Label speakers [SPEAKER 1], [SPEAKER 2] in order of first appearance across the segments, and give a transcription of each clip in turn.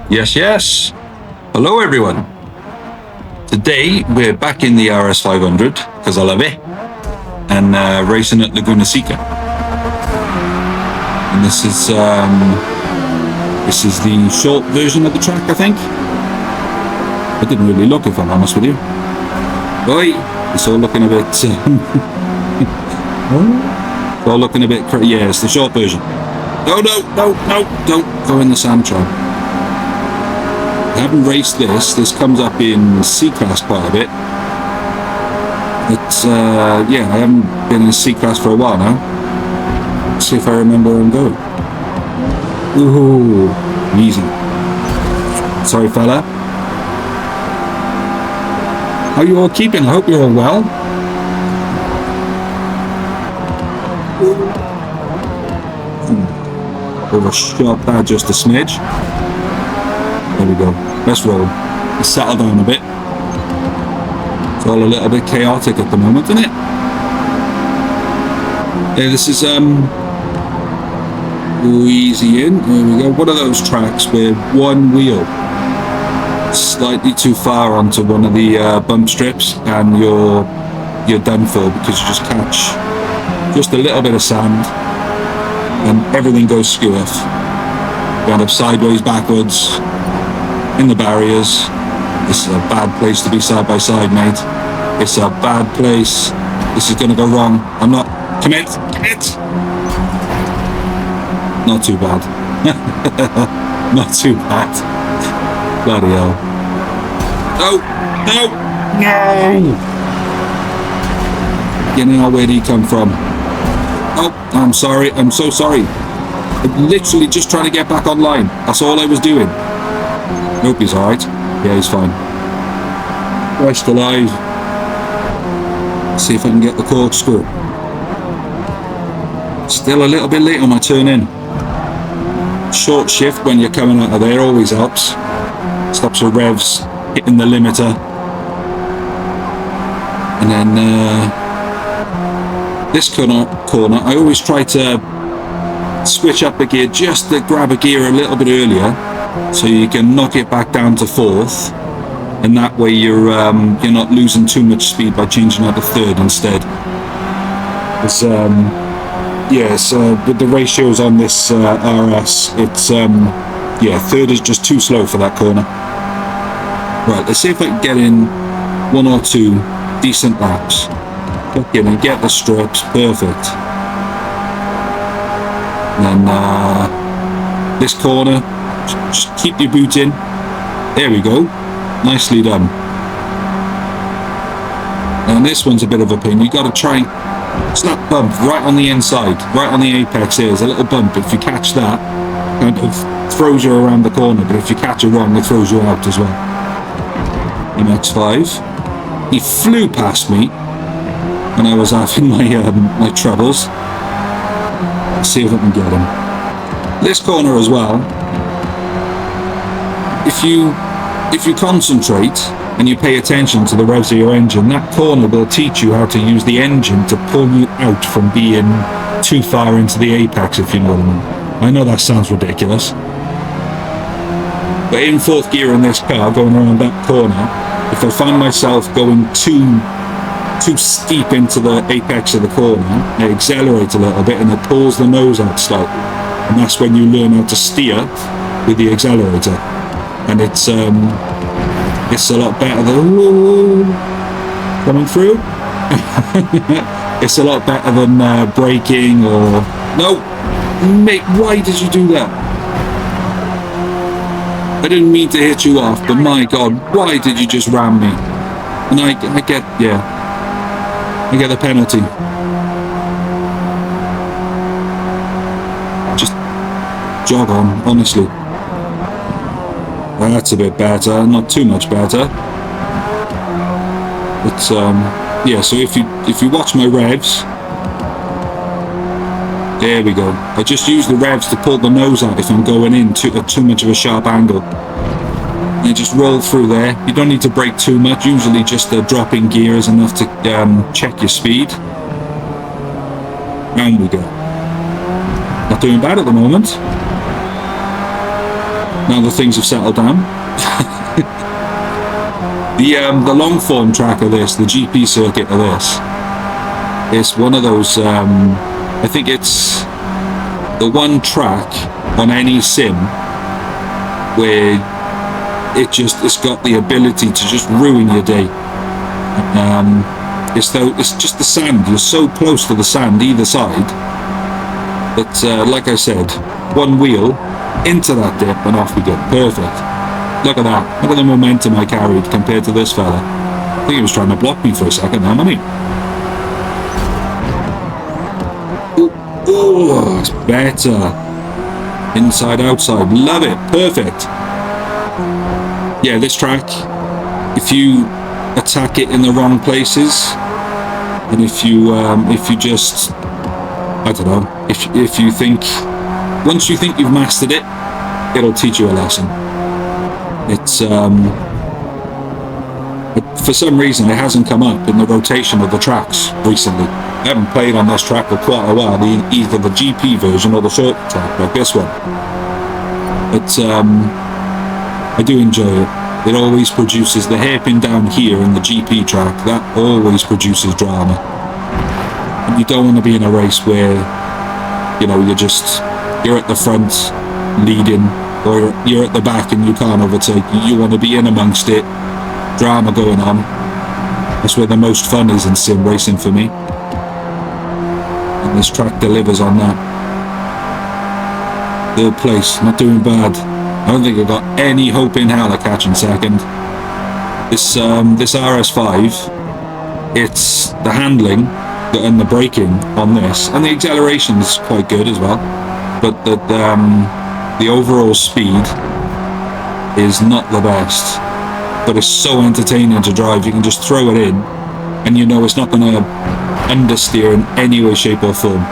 [SPEAKER 1] Yes, yes. Hello, everyone. Today, we're back in the RS500, because I love it, and racing at Laguna Seca. And this is the short version of the track, I think. I didn't really look, if I'm honest with you. Oi! It's all looking a bit... it's all looking a bit... Yeah, it's the short version. No, don't go in the sand trap. I haven't raced this. This comes up in C-Class quite a bit. It's, yeah, I haven't been in C-Class for a while now. Let's see if I remember where I'm going. Ooh, easy. Sorry, fella. How you all keeping? I hope you're all well. Overshot that just a smidge. There we go. Let's roll. Let's settle down a bit. It's all a little bit chaotic at the moment, isn't it? Yeah, this is easy in. There we go. One of those tracks where one wheel slightly too far onto one of the bump strips and you're done for, because you just catch just a little bit of sand and everything goes skew-off. You end up sideways, backwards, in the barriers. This is a bad place to be side by side, mate. It's a bad place. This is gonna go wrong. I'm not... Commit! Not too bad. Not too bad. Bloody hell. No! You know, where did he come from? Oh, I'm sorry. I'm so sorry. I'm literally just trying to get back online. That's all I was doing. Hope he's alright. Yeah, he's fine. Christ alive. See if I can get the corkscrew. Still a little bit late on my turn in. Short shift when you're coming out of there always helps. Stops your revs hitting the limiter. And then this corner, I always try to switch up a gear just to grab a gear a little bit earlier, so you can knock it back down to fourth, and that way you're not losing too much speed by changing out to third instead. It's with the ratios on this RS, it's third is just too slow for that corner. Right, let's see if I can get in one or two decent laps. Get in and get the strips, perfect. And then this corner, just keep your boot in. There we go. Nicely done. And this one's a bit of a pain. You got to try and... It's that bump right on the inside, right on the apex here. There's a little bump. If you catch that, kind of throws you around the corner. But if you catch it wrong, it throws you out as well. MX-5. He flew past me when I was having my troubles. Let's see if I can get him. This corner as well. If you concentrate and you pay attention to the revs of your engine, that corner will teach you how to use the engine to pull you out from being too far into the apex, if you know what I mean. I know that sounds ridiculous, but in fourth gear in this car, going around that corner, if I find myself going too steep into the apex of the corner, I accelerate a little bit and it pulls the nose out slightly, and that's when you learn how to steer with the accelerator. And it's a lot better than coming through. It's a lot better than braking or... No, mate, why did you do that? I didn't mean to hit you off, but my God, why did you just ram me? And I get the penalty. Just jog on, honestly. That's a bit better, not too much better. But so if you watch my revs, there we go. I just use the revs to pull the nose out if I'm going in at too much of a sharp angle. And just roll through there. You don't need to brake too much. Usually just a drop in gear is enough to check your speed. And we go. Not doing bad at the moment. now that things have settled down. The long form track of this, the GP circuit of this, is one of those, I think it's the one track on any sim where it's got the ability to just ruin your day. It's just the sand. You're so close to the sand either side that, like I said, one wheel into that dip and off we go. Perfect. Look at that. Look at the momentum I carried compared to this fella. I think he was trying to block me for a second there, wasn't he? Oh, it's better. Inside, outside. Love it. Perfect. Yeah, this track, if you attack it in the wrong places, and if you just, I don't know, if you think, once you think you've mastered it, it'll teach you a lesson. It's for some reason it hasn't come up in the rotation of the tracks recently. I haven't played on this track for quite a while, either the GP version or the short track like this one. But I do enjoy it. It always produces the hairpin down here in the GP track. That always produces drama. And you don't want to be in a race where, you know, you're at the front leading, or you're at the back and you can't overtake. You want to be in amongst it, drama going on. That's where the most fun is in sim racing for me. And this track delivers on that. Third place, not doing bad. I don't think I've got any hope in hell of catching second. This RS5, it's the handling and the braking on this, and the acceleration is quite good as well. But the overall speed is not the best. But it's so entertaining to drive. You can just throw it in, and you know it's not going to understeer in any way, shape, or form.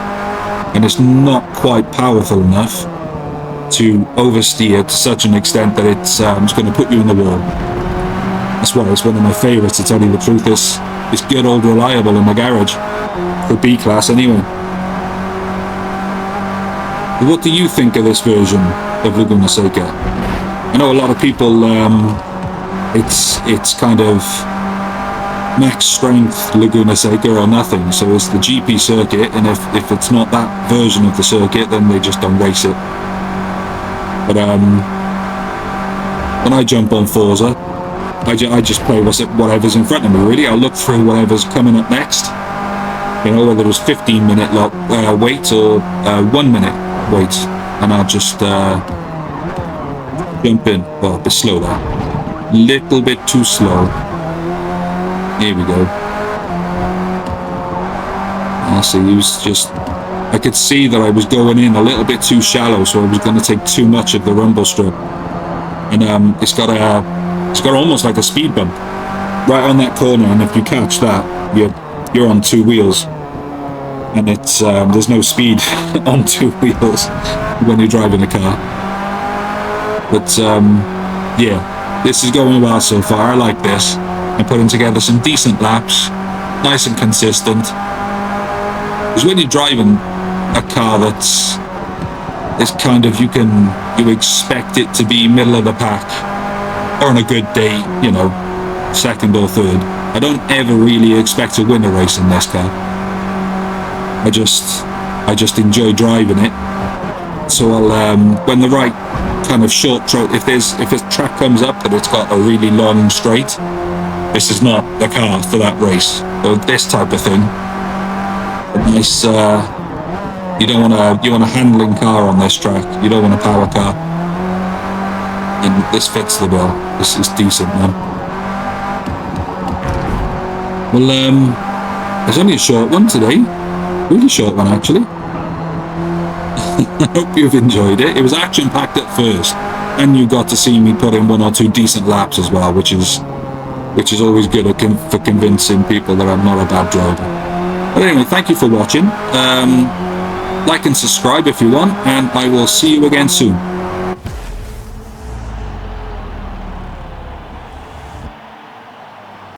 [SPEAKER 1] And it's not quite powerful enough to oversteer to such an extent that it's going to put you in the wall. That's why it's one of my favourites, to tell you the truth. It's good, old, reliable in the garage for B class anyway. But what do you think of this version of Laguna Seca? I know a lot of people, it's kind of max strength Laguna Seca or nothing. So it's the GP circuit, and if it's not that version of the circuit, then they just don't race it. But when I jump on Forza, I just play whatever's in front of me, really. I'll look through whatever's coming up next. You know, whether it's 15-minute wait or 1 minute wait, and I'll just jump in. Well, a bit slow there. Little bit too slow. Here we go. I see, he was just... I could see that I was going in a little bit too shallow, so I was going to take too much of the rumble strip. And it's got almost like a speed bump right on that corner, and if you catch that, you're on two wheels, and it's there's no speed on two wheels when you're driving a car. But yeah, this is going well so far. I like this. I'm putting together some decent laps, nice and consistent. Because when you're driving a car that's kind of, you expect it to be middle of the pack, or on a good day, you know, second or third. I don't ever really expect to win a race in this car. I just enjoy driving it. So I'll when the right kind of short track, if a track comes up that it's got a really long straight, this is not the car for that race. So this type of thing, a nice you want a handling car on this track. You don't want a power car. And this fits the bill. This is decent, man. Well, it's only a short one today. Really short one, actually. I hope you've enjoyed it. It was action-packed at first, and you got to see me put in one or two decent laps as well, which is always good for convincing people that I'm not a bad driver. But anyway, thank you for watching. Like and subscribe if you want, and I will see you again soon.